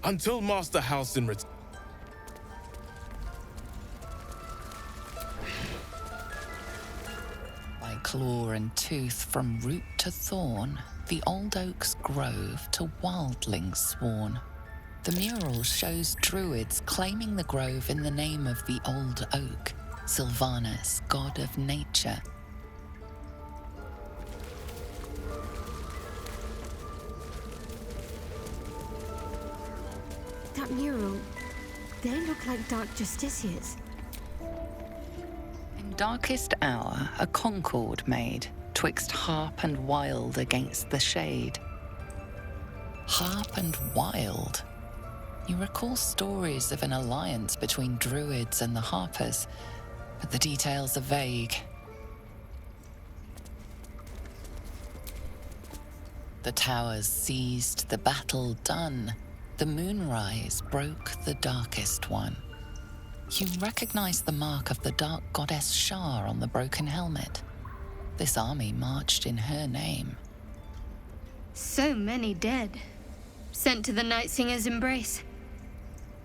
Until Master Halsin returns. By claw and tooth from root to thorn, the old oak's grove to wildlings sworn. The mural shows druids claiming the grove in the name of the old oak, Sylvanus, god of nature. That mural, they look like dark justiciars. In darkest hour, a concord made, twixt harp and wild against the shade. Harp and wild. You recall stories of an alliance between druids and the harpers, but the details are vague. The towers seized, the battle done. The moonrise broke the darkest one. You recognize the mark of the dark goddess Shar on the broken helmet. This army marched in her name. So many dead. Sent to the Night Singer's embrace.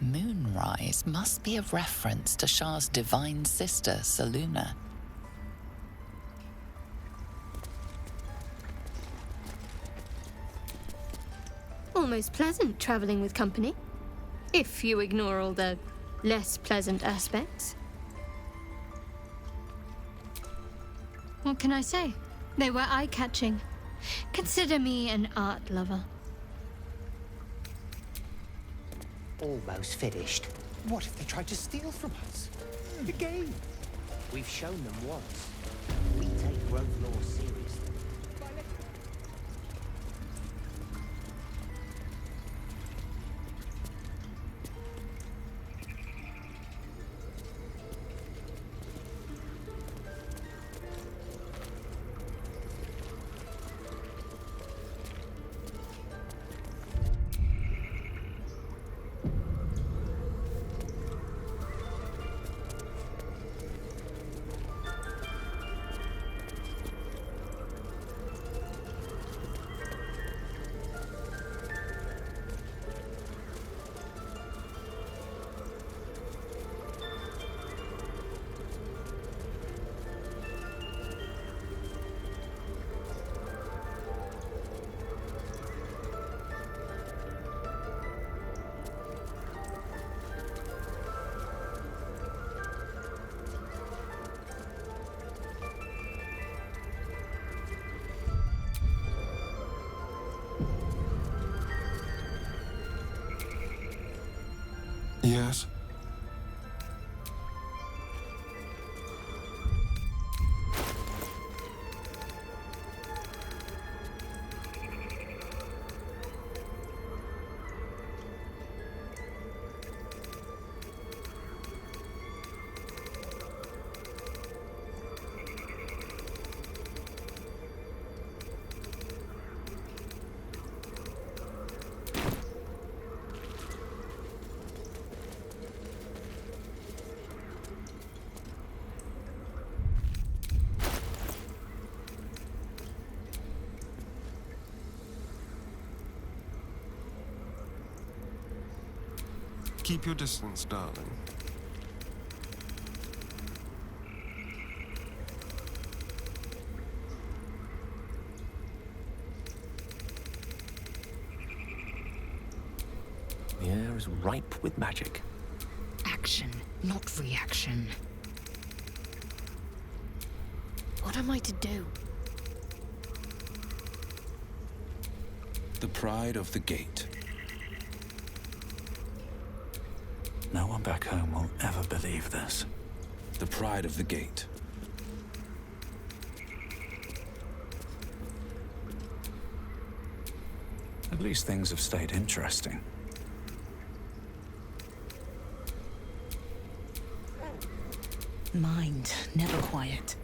Moonrise must be a reference to Shar's divine sister, Selûne. Almost pleasant traveling with company, if you ignore all the less pleasant aspects. What can I say? They were eye-catching. Consider me an art lover. Almost finished. What if they tried to steal from us? Again? We've shown them once. We take growth law seriously. Yes? Keep your distance, darling. The air is ripe with magic. Action, not reaction. What am I to do? The pride of the gate. No one back home will ever believe this. The pride of the gate. At least things have stayed interesting. Mind, never quiet.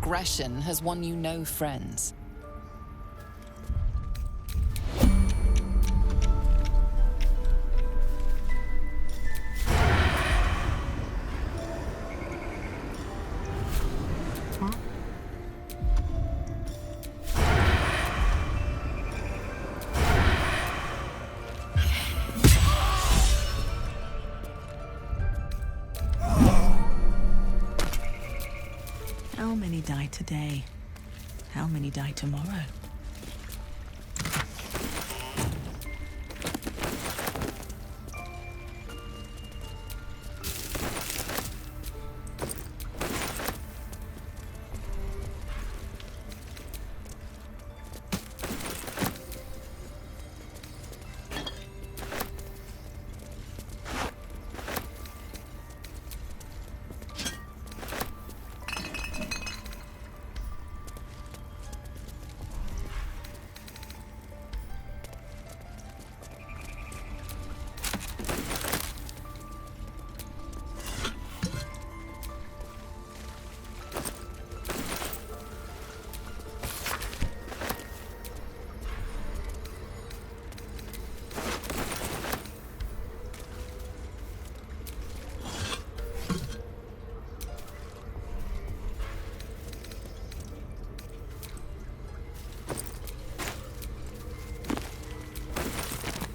aggression has won you no friends. How many die today? How many die tomorrow?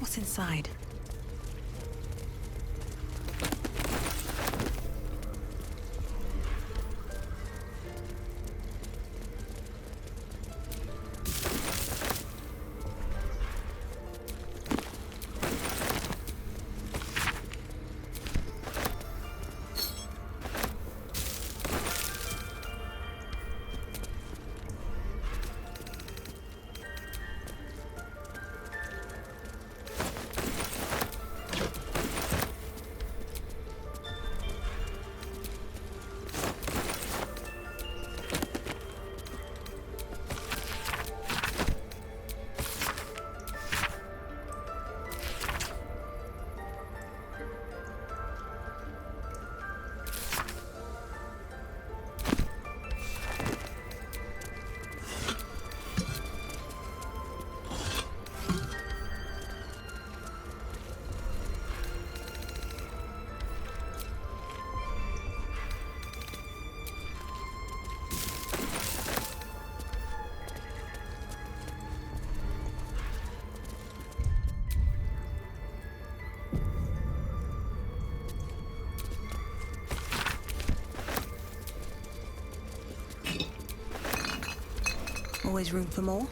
What's inside? Always room for more?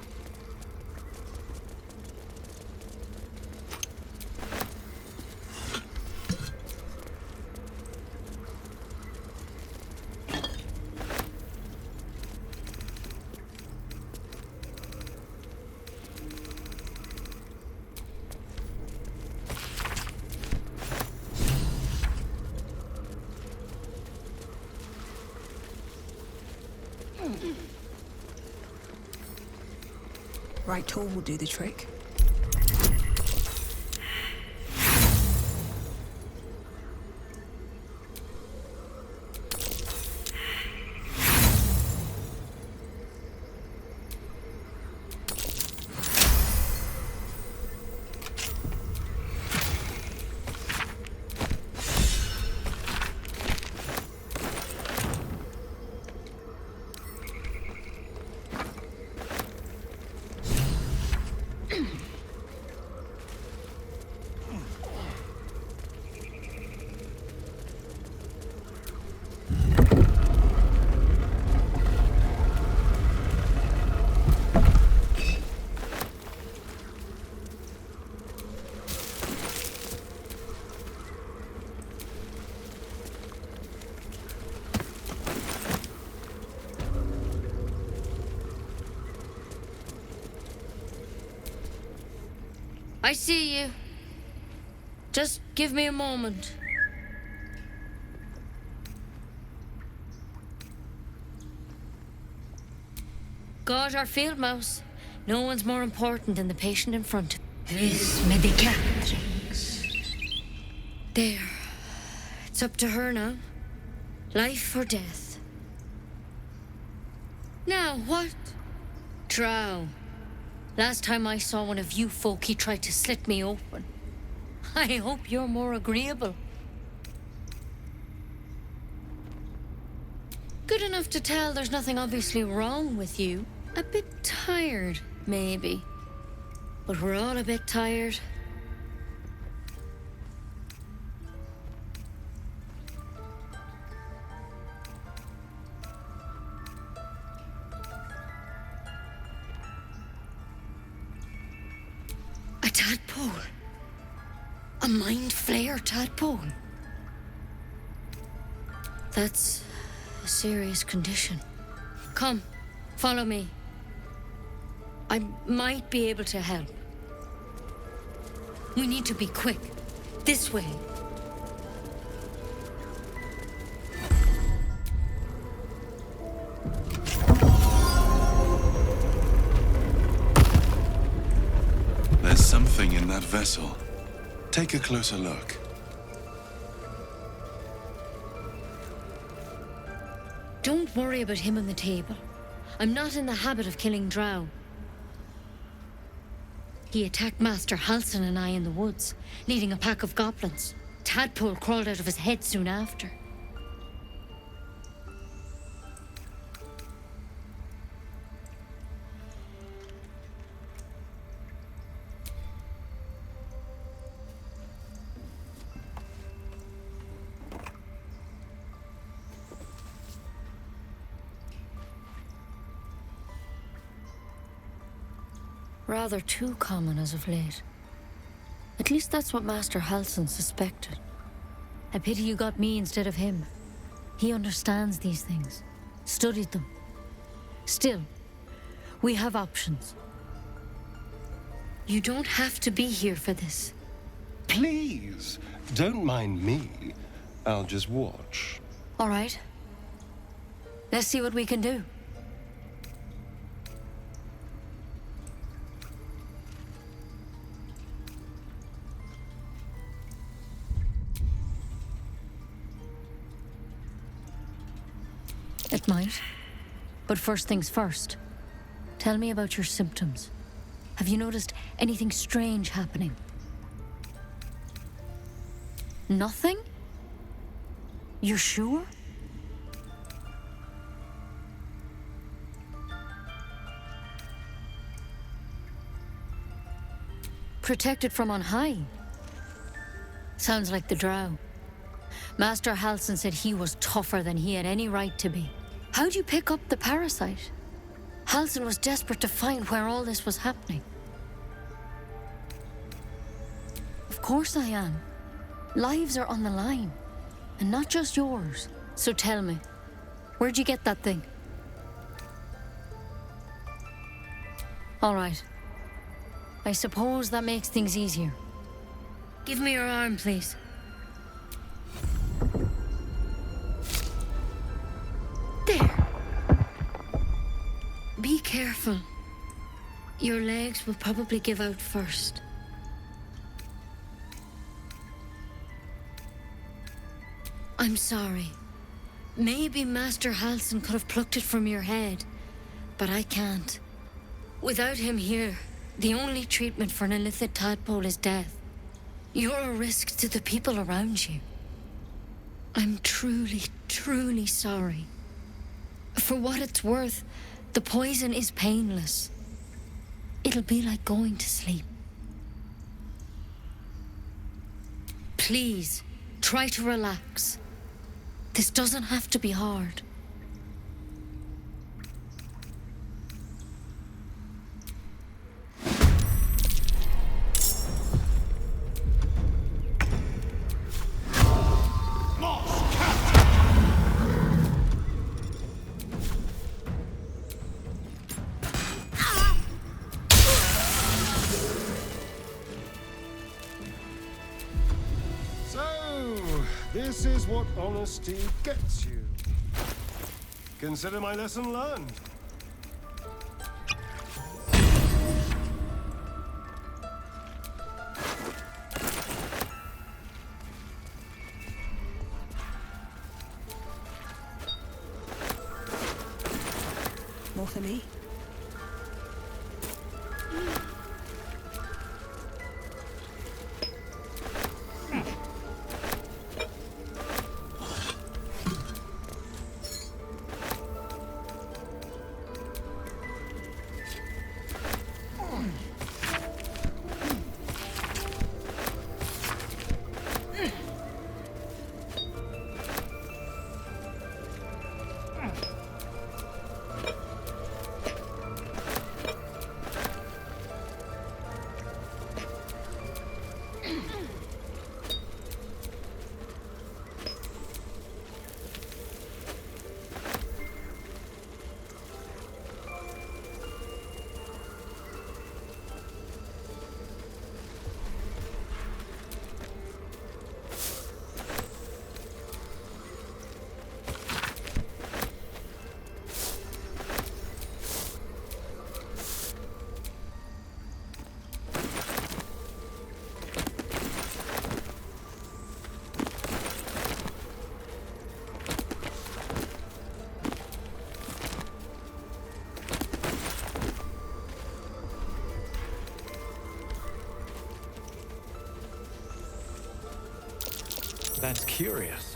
Right tool will do the trick. I see you. Just give me a moment. God, our field mouse. No one's more important than the patient in front of you. This medicatrix. There. It's up to her now. Life or death. Now, what? Drow. Last time I saw one of you folk, he tried to slit me open. I hope you're more agreeable. Good enough to tell there's nothing obviously wrong with you. A bit tired, maybe. But we're all a bit tired. A tadpole. A mind flayer tadpole. That's a serious condition. Come, follow me. I might be able to help. We need to be quick. This way. There's something in that vessel. Take a closer look. Don't worry about him on the table. I'm not in the habit of killing drow. He attacked Master Halsin and I in the woods, leading a pack of goblins. Tadpole crawled out of his head soon after. Rather too common as of late. At least that's what Master Halsin suspected. I pity you got me instead of him. He understands these things, studied them. Still, we have options. You don't have to be here for this. Please, don't mind me. I'll just watch. All right. Let's see what we can do. It might. But first things first. Tell me about your symptoms. Have you noticed anything strange happening? Nothing? You're sure? Protected from on high? Sounds like the drow. Master Halsin said he was tougher than he had any right to be. How'd you pick up the parasite? Halsin was desperate to find where all this was happening. Of course I am. Lives are on the line. And not just yours. So tell me, where'd you get that thing? All right. I suppose that makes things easier. Give me your arm, please. There. Be careful. Your legs will probably give out first. I'm sorry. Maybe Master Halsin could have plucked it from your head, but I can't. Without him here, the only treatment for an illithid tadpole is death. You're a risk to the people around you. I'm truly, truly sorry. For what it's worth, the poison is painless. It'll be like going to sleep. Please, try to relax. This doesn't have to be hard. This is what honesty gets you. Consider my lesson learned. More for me? That's curious.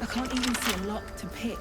I can't even see a lock to pick.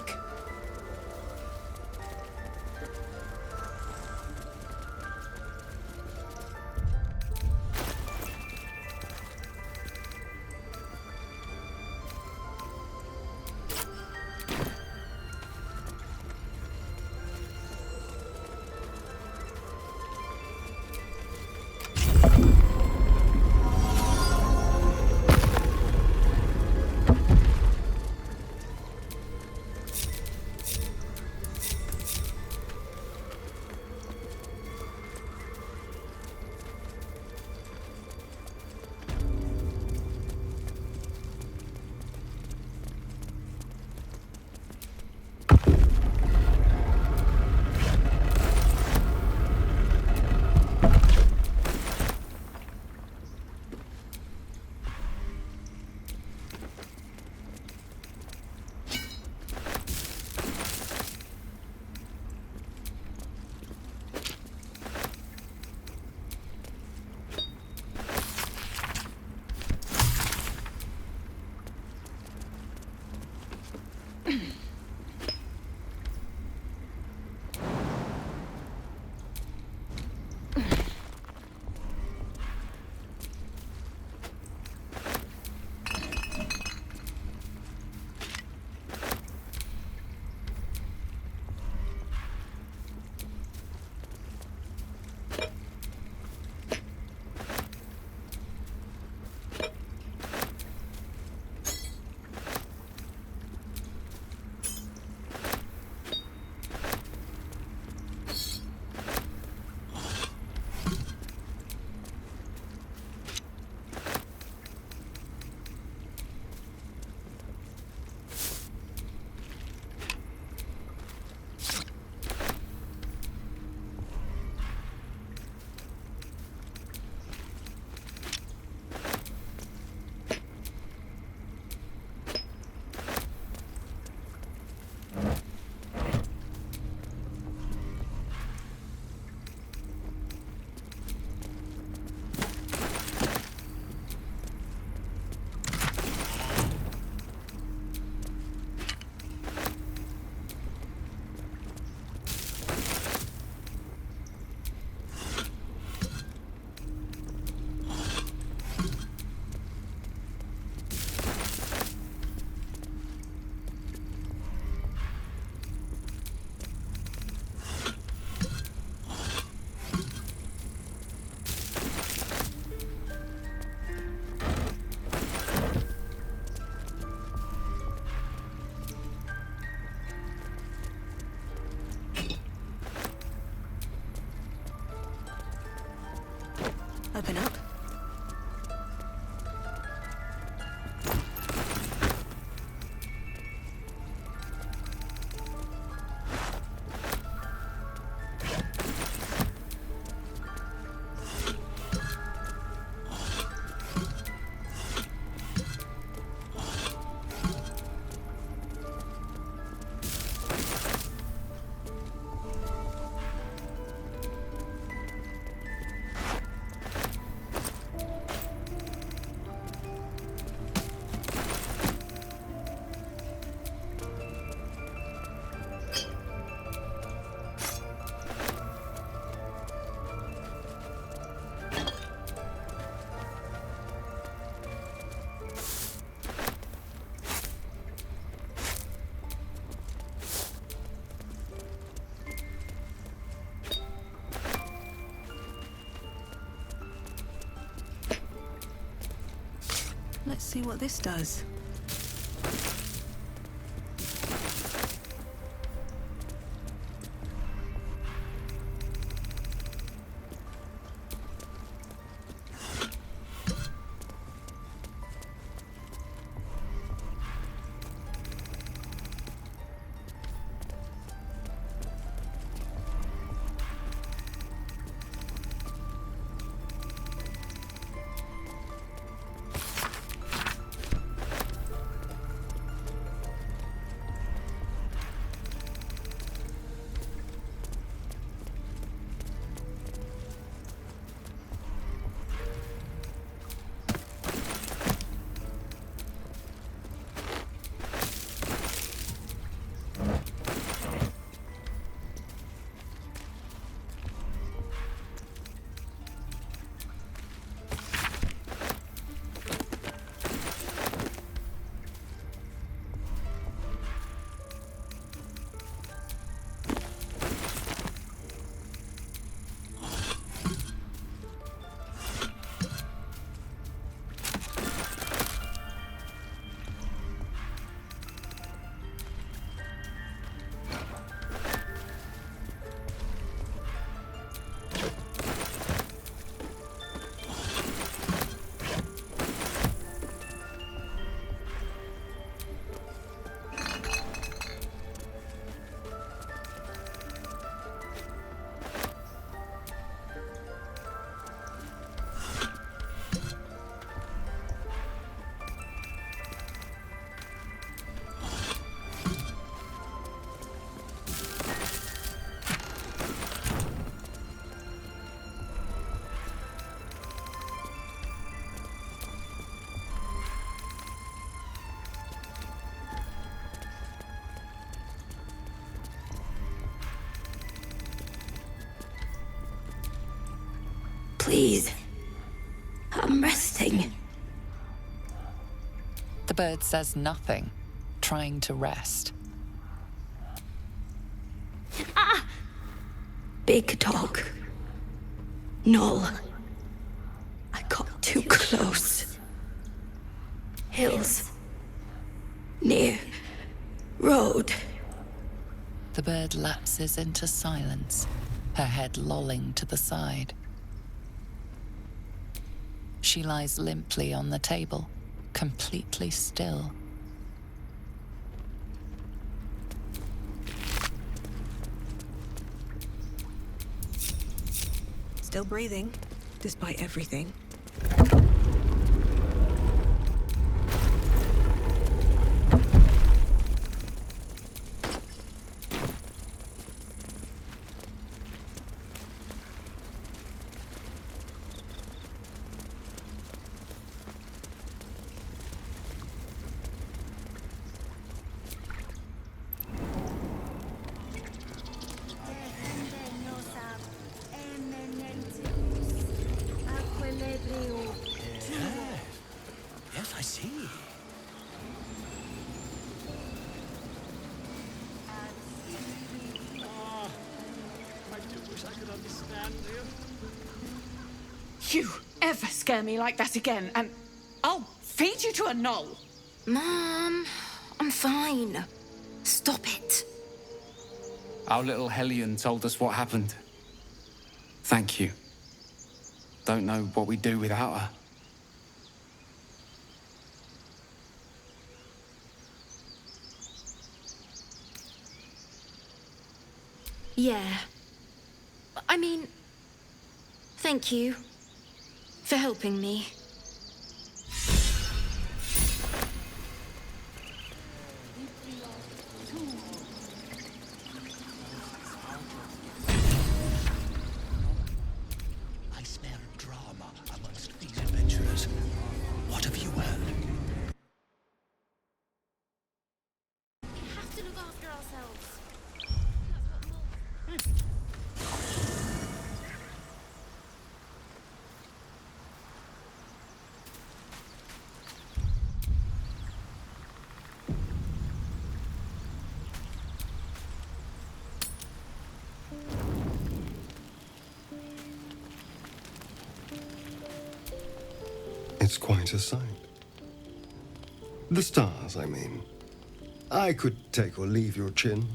Open up. Let's see what this does. Please. I'm resting. The bird says nothing, trying to rest. Big dog. Null. I got too close. Hills. Near. Road. The bird lapses into silence, her head lolling to the side. She lies limply on the table, completely still. Still breathing, despite everything. Yes, I see. I do wish I could understand him. You ever scare me like that again, and I'll feed you to a knoll. Mom, I'm fine. Stop it. Our little Hellion told us what happened. Thank you. don't know what we'd do without her. Yeah. I mean, thank you for helping me. I smell drama amongst these adventurers. What have you heard? We have to look after ourselves. It's quite a sight. The stars, I mean. I could take or leave your chin.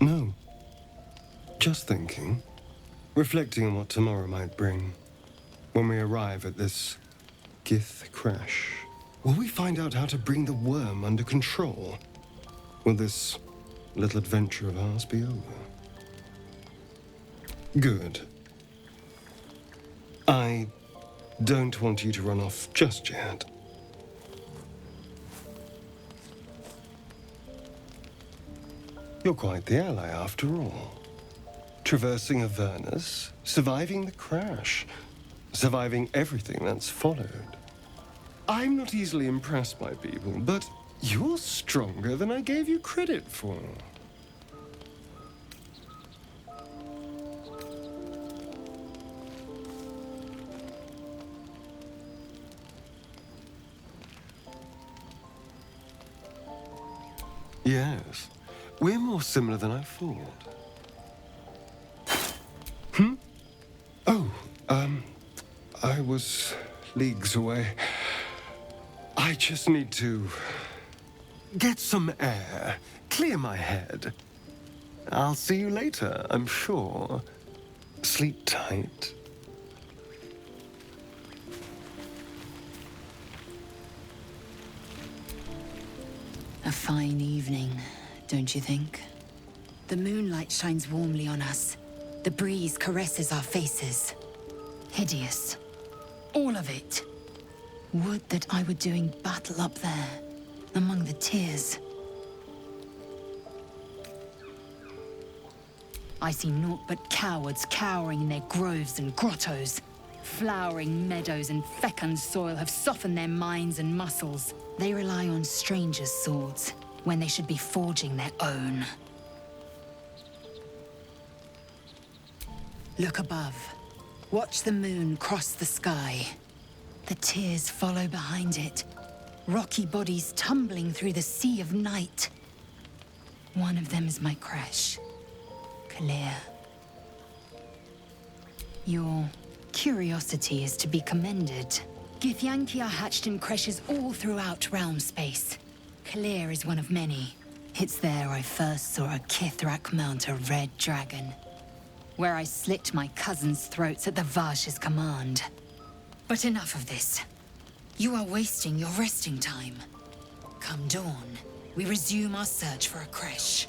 No. Just thinking. Reflecting on what tomorrow might bring. When we arrive at this Gith crash, will we find out how to bring the worm under control? Will this little adventure of ours be over? Good. I don't want you to run off just yet. You're quite the ally, after all. Traversing Avernus, surviving the crash, surviving everything that's followed. I'm not easily impressed by people, but you're stronger than I gave you credit for. Yes. We're more similar than I thought. Oh, I was leagues away. I just need to get some air, clear my head. I'll see you later, I'm sure. Sleep tight. A fine evening, don't you think? The moonlight shines warmly on us. The breeze caresses our faces. Hideous. All of it. Would that I were doing battle up there, among the tears. I see naught but cowards cowering in their groves and grottos. Flowering meadows and fecund soil have softened their minds and muscles. They rely on strangers' swords, when they should be forging their own. Look above. Watch the moon cross the sky. The tears follow behind it. Rocky bodies tumbling through the sea of night. One of them is my crash. Clear. Your curiosity is to be commended. Githyanki are hatched in creches all throughout realm space. Clear is one of many. It's there I first saw a Kithrak mount a red dragon. Where I slit my cousins' throats at the Vash's command. But enough of this. You are wasting your resting time. Come dawn, we resume our search for a creche.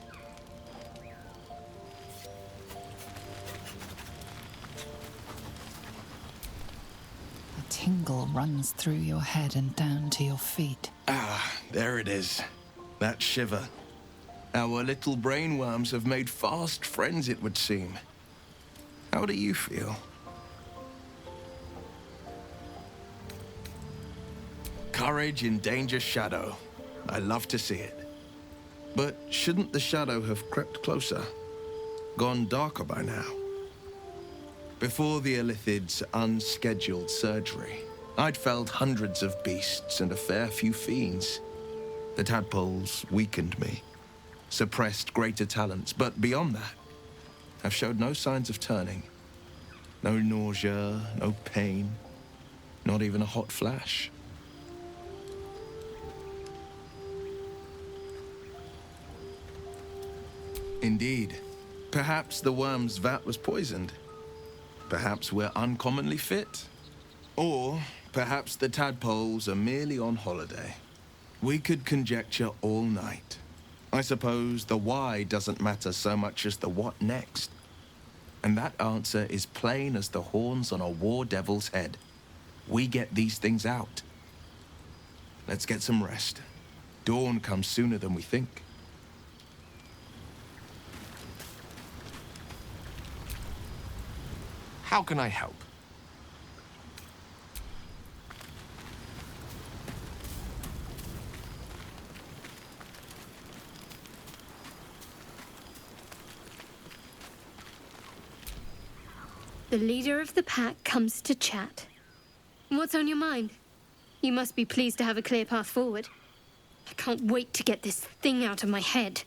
A tingle runs through your head and down to your feet. Ah, there it is. That shiver. Our little brainworms have made fast friends, it would seem. How do you feel? Courage in danger shadow. I love to see it. But shouldn't the shadow have crept closer? Gone darker by now? Before the Illithid's unscheduled surgery, I'd felled hundreds of beasts and a fair few fiends. The tadpoles weakened me, suppressed greater talents, but beyond that, have showed no signs of turning. No nausea, no pain, not even a hot flash. Indeed. Perhaps the worm's vat was poisoned. Perhaps we're uncommonly fit. Or perhaps the tadpoles are merely on holiday. We could conjecture all night. I suppose the why doesn't matter so much as the what next. And that answer is plain as the horns on a war devil's head. We get these things out. Let's get some rest. Dawn comes sooner than we think. How can I help? The leader of the pack comes to chat. What's on your mind? You must be pleased to have a clear path forward. I can't wait to get this thing out of my head.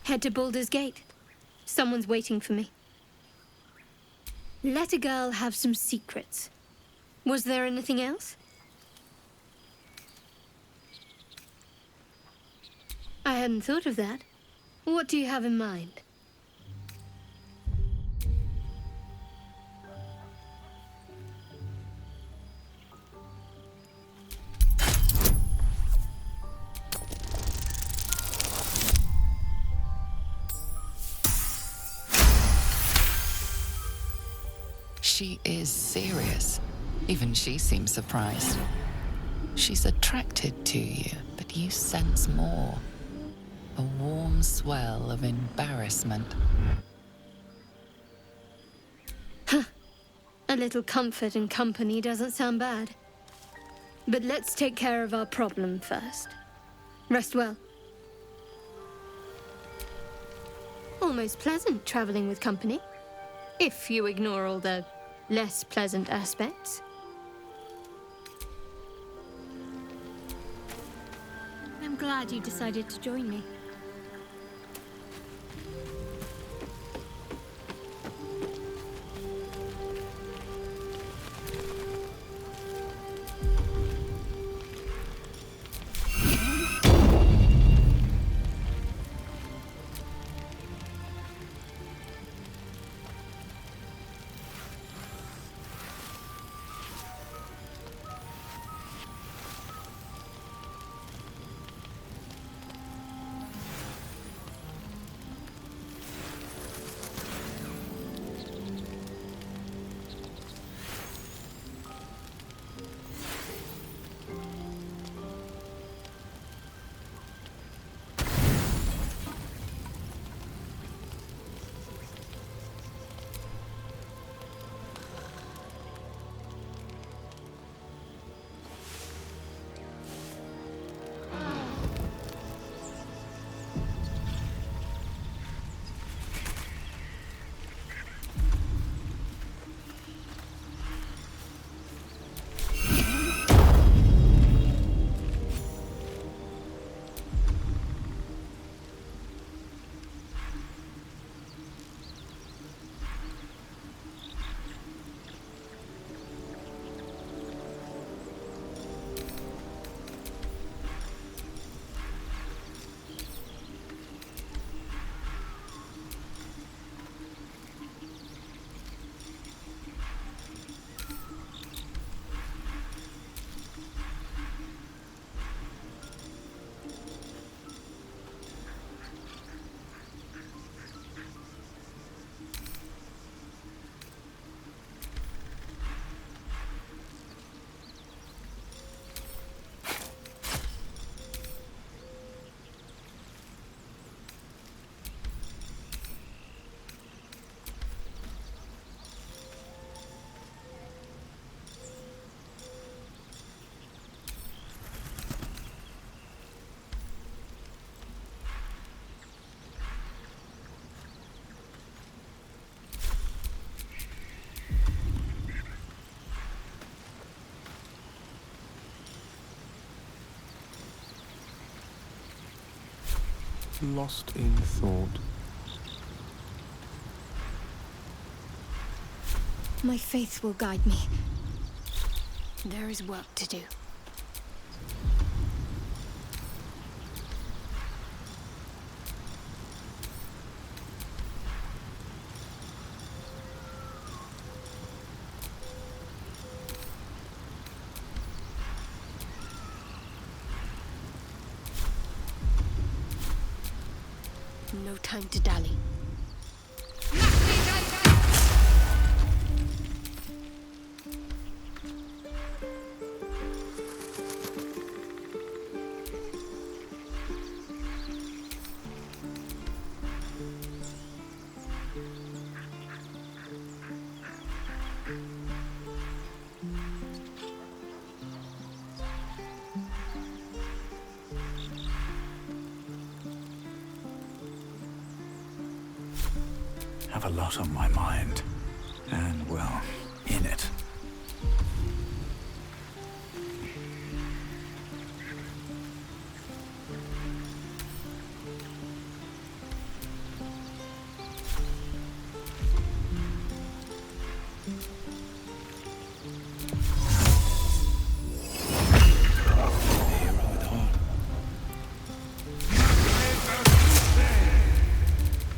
Head to Baldur's Gate. Someone's waiting for me. Let a girl have some secrets. Was there anything else? I hadn't thought of that. What do you have in mind? She is serious. Even she seems surprised. She's attracted to you, but you sense more. A warm swell of embarrassment. Huh. A little comfort and company doesn't sound bad. But let's take care of our problem first. Rest well. Almost pleasant traveling with company. If you ignore all the less pleasant aspects. I'm glad you decided to join me. lost in thought. My faith will guide me. There is work to do. No time to dally. Have a lot on my mind. And, well, in it.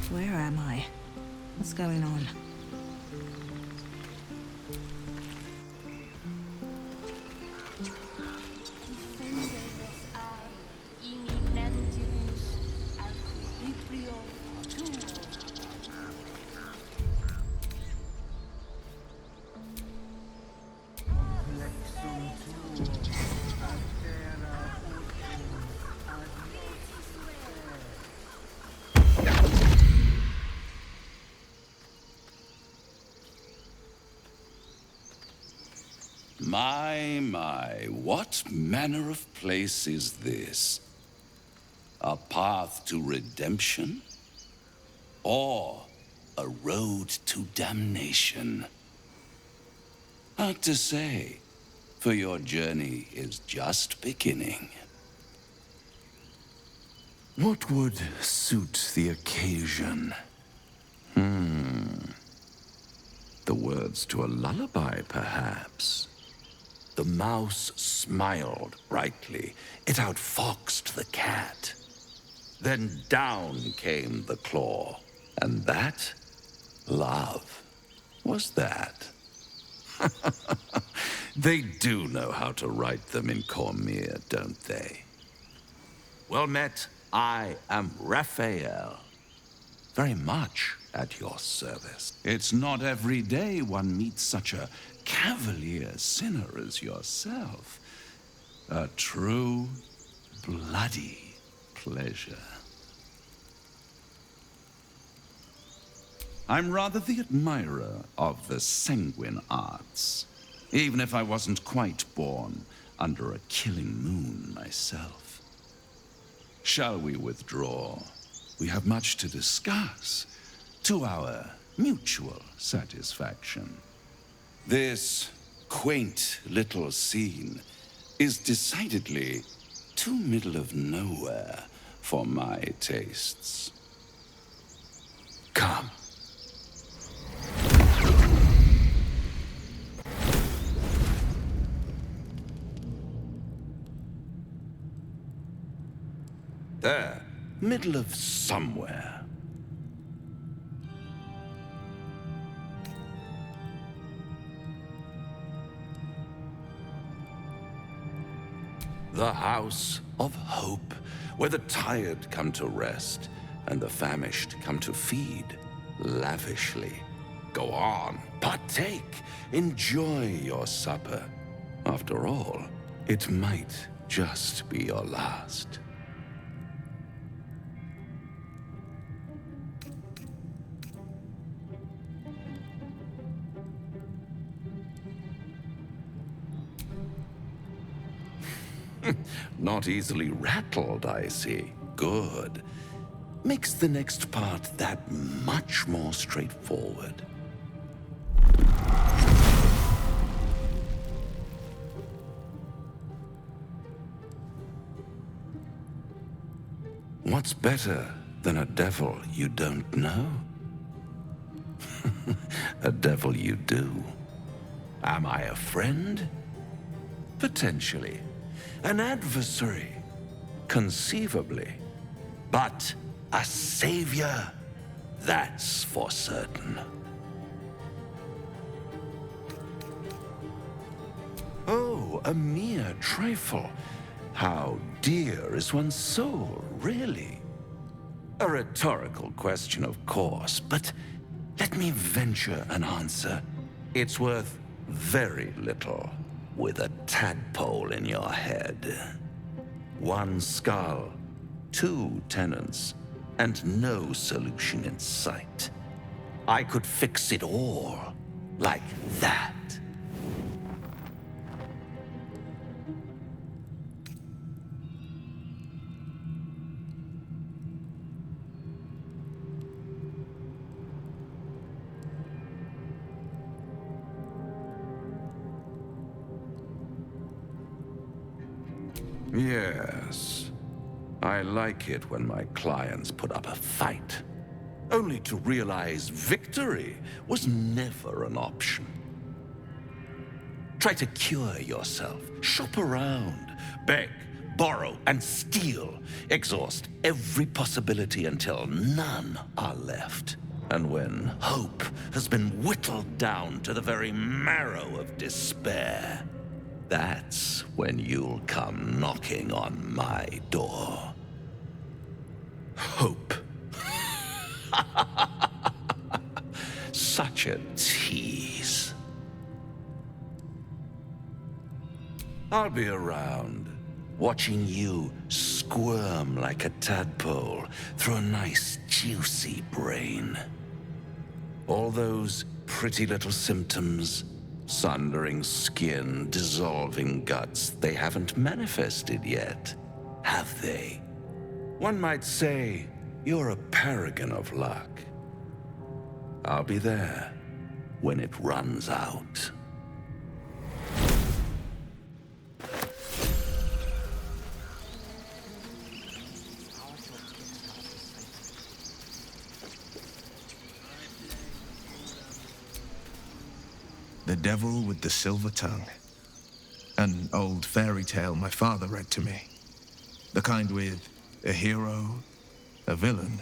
Where am I? What's going on? My, what manner of place is this? A path to redemption? Or a road to damnation? Hard to say, for your journey is just beginning. What would suit the occasion? The words to a lullaby, perhaps. The mouse smiled brightly. It outfoxed the cat. Then down came the claw. And that, love, was that. They do know how to write them in Cormier, don't they? Well met, I am Raphael. Very much at your service. It's not every day one meets such a cavalier sinner as yourself. A true, bloody pleasure. I'm rather the admirer of the sanguine arts, even if I wasn't quite born under a killing moon myself. Shall we withdraw? We have much to discuss, to our mutual satisfaction. This quaint little scene is decidedly too middle of nowhere for my tastes. Come. There, middle of somewhere. The house of hope, where the tired come to rest and the famished come to feed lavishly. Go on, partake, enjoy your supper. After all, it might just be your last. Not easily rattled, I see. Good. Makes the next part that much more straightforward. What's better than a devil you don't know? A devil you do. Am I a friend? Potentially. An adversary? Conceivably. But a savior? That's for certain. Oh, a mere trifle. How dear is one's soul, really? A rhetorical question, of course, but let me venture an answer. It's worth very little with a tadpole in your head. One skull, two tenants, and no solution in sight. I could fix it all like that. Yes. I like it when my clients put up a fight, only to realize victory was never an option. Try to cure yourself, shop around, beg, borrow, and steal. Exhaust every possibility until none are left. And when hope has been whittled down to the very marrow of despair, that's when you'll come knocking on my door. Hope. Such a tease. I'll be around, watching you squirm like a tadpole through a nice, juicy brain. All those pretty little symptoms, sundering skin, dissolving guts, they haven't manifested yet, have they? One might say you're a paragon of luck. I'll be there when it runs out. The Devil with the Silver Tongue. An old fairy tale my father read to me. The kind with a hero, a villain,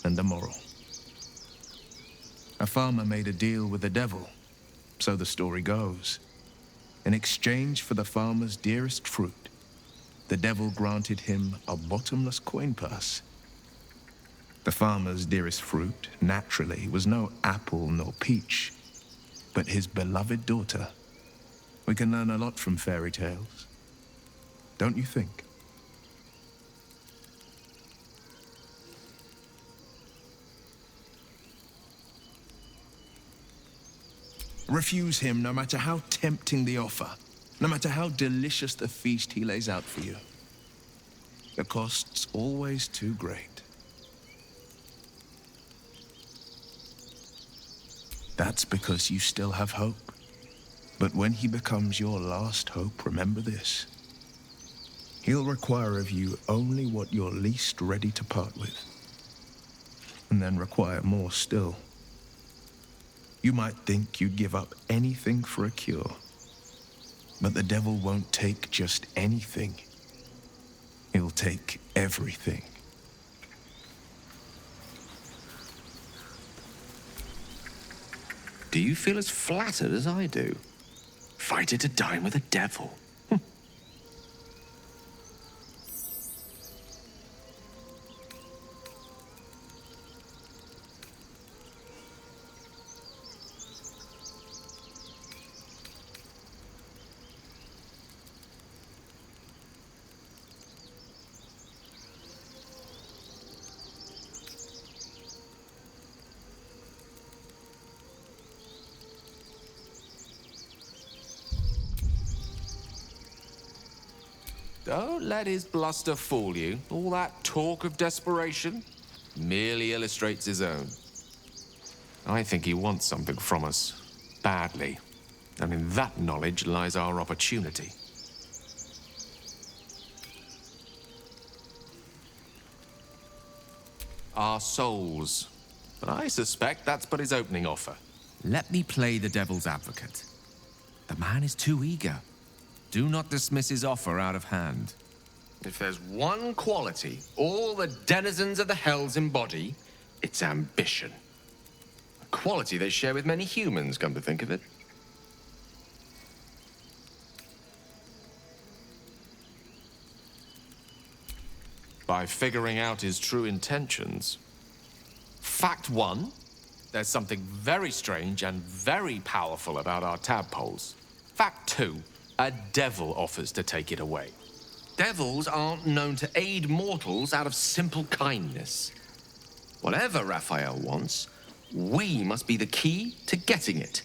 and a moral. A farmer made a deal with the devil, so the story goes. In exchange for the farmer's dearest fruit, the devil granted him a bottomless coin purse. The farmer's dearest fruit, naturally, was no apple nor peach, but his beloved daughter. We can learn a lot from fairy tales, don't you think? Refuse him no matter how tempting the offer, no matter how delicious the feast he lays out for you. The cost's always too great. That's because you still have hope. But when he becomes your last hope, remember this. He'll require of you only what you're least ready to part with, and then require more still. You might think you'd give up anything for a cure, but the devil won't take just anything. He'll take everything. Do you feel as flattered as I do? Fighter to dine with a devil. Don't let his bluster fool you. All that talk of desperation merely illustrates his own. I think he wants something from us, badly. And in that knowledge lies our opportunity. our souls. But I suspect that's but his opening offer. Let me play the devil's advocate. The man is too eager. Do not dismiss his offer out of hand. If there's one quality all the denizens of the hells embody, it's ambition. A quality they share with many humans, come to think of it. By figuring out his true intentions. Fact one, there's something very strange and very powerful about our tadpoles. Fact two, a devil offers to take it away. Devils aren't known to aid mortals out of simple kindness. Whatever Raphael wants, we must be the key to getting it,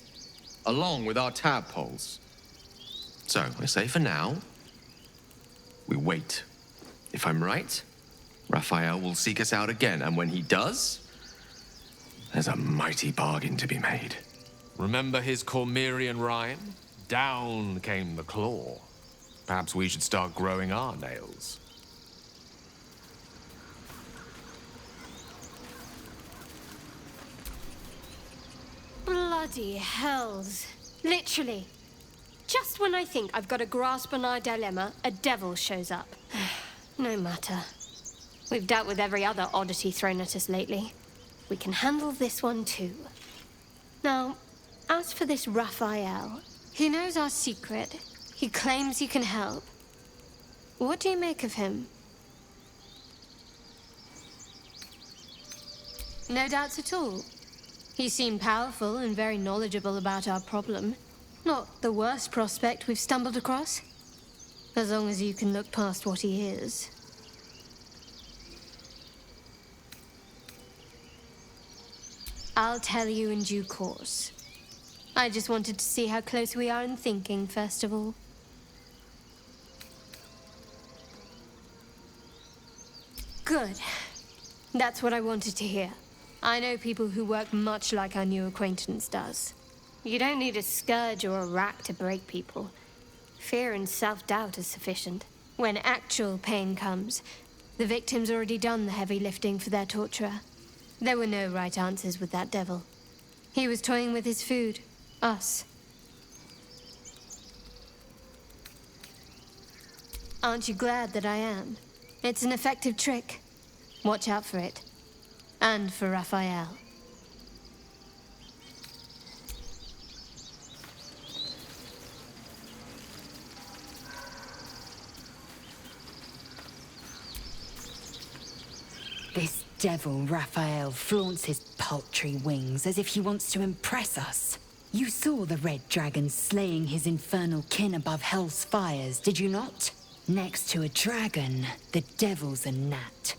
along with our tadpoles. So, I say for now, we wait. If I'm right, Raphael will seek us out again, and when he does, there's a mighty bargain to be made. Remember his Cormyrean rhyme? Down came the claw. Perhaps we should start growing our nails. Bloody hells. Literally. Just when I think I've got a grasp on our dilemma, a devil shows up. No matter. We've dealt with every other oddity thrown at us lately. We can handle this one too. Now, as for this Raphael, he knows our secret. He claims he can help. What do you make of him? No doubts at all. He seemed powerful and very knowledgeable about our problem. Not the worst prospect we've stumbled across. As long as you can look past what he is. I'll tell you in due course. I just wanted to see how close we are in thinking, first of all. Good. That's what I wanted to hear. I know people who work much like our new acquaintance does. You don't need a scourge or a rack to break people. Fear and self-doubt is sufficient. When actual pain comes, the victim's already done the heavy lifting for their torturer. There were no right answers with that devil. He was toying with his food. Us. Aren't you glad that I am? It's an effective trick. Watch out for it. And for Raphael. This devil Raphael flaunts his paltry wings as if he wants to impress us. You saw the red dragon slaying his infernal kin above hell's fires, did you not? Next to a dragon, the devil's a gnat.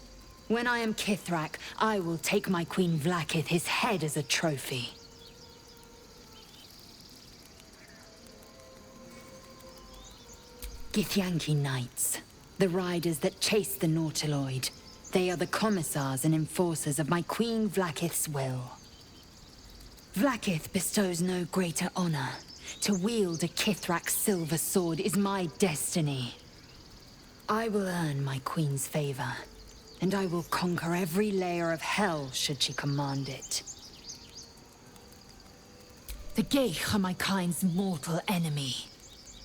When I am Kithrak, I will take my Queen Vlaakith his head as a trophy. Githyanki Knights, the riders that chase the Nautiloid. They are the commissars and enforcers of my Queen Vlaakith's will. Vlaakith bestows no greater honor. To wield a Kithrak's silver sword is my destiny. I will earn my Queen's favor, and I will conquer every layer of hell should she command it. The Geich are my kind's mortal enemy.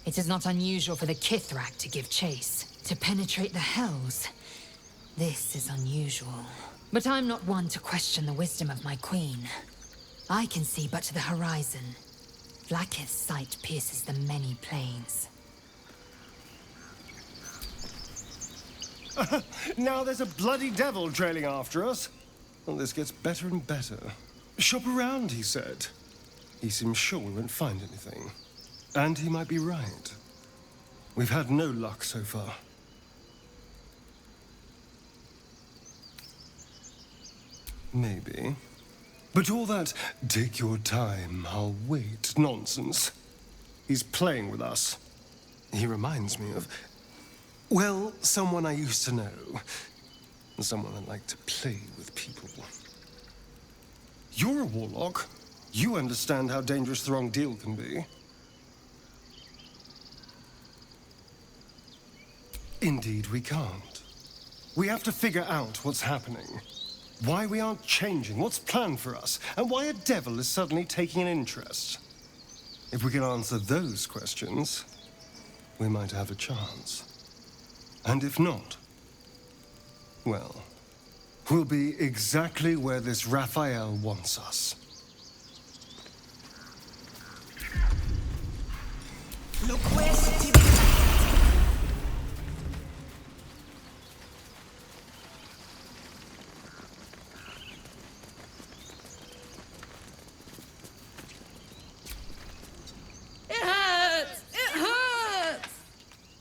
It is not unusual for the Kithrak to give chase, to penetrate the hells. This is unusual. But I'm not one to question the wisdom of my queen. I can see but to the horizon. Vlaakith's sight pierces the many planes. Now there's a bloody devil trailing after us. Well, this gets better and better. Shop around, he said. He seems sure we won't find anything. And he might be right. We've had no luck so far. Maybe. But all that, take your time, I'll wait nonsense. He's playing with us. He reminds me of, well, someone I used to know. Someone that liked to play with people. You're a warlock. You understand how dangerous the wrong deal can be. Indeed, we can't. We have to figure out what's happening. Why we aren't changing, what's planned for us, and why a devil is suddenly taking an interest. If we can answer those questions, we might have a chance. And if not, well, we'll be exactly where this Raphael wants us. It hurts! It hurts!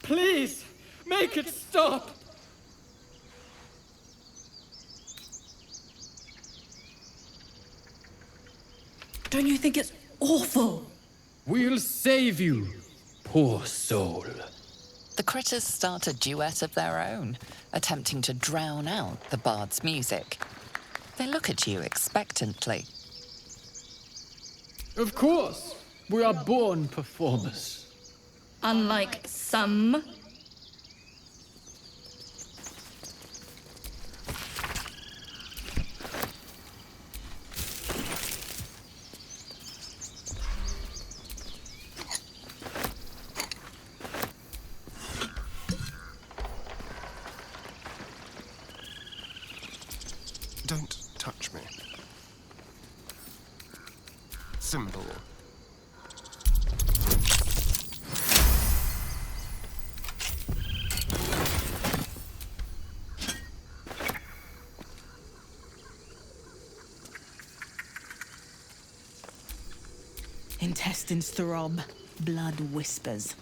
Please, make it stop! Don't you think it's awful? We'll save you, poor soul. The critters start a duet of their own, attempting to drown out the bard's music. They look at you expectantly. Of course, we are born performers. Unlike some. Don't touch me. Simple. Intestines throb, blood whispers.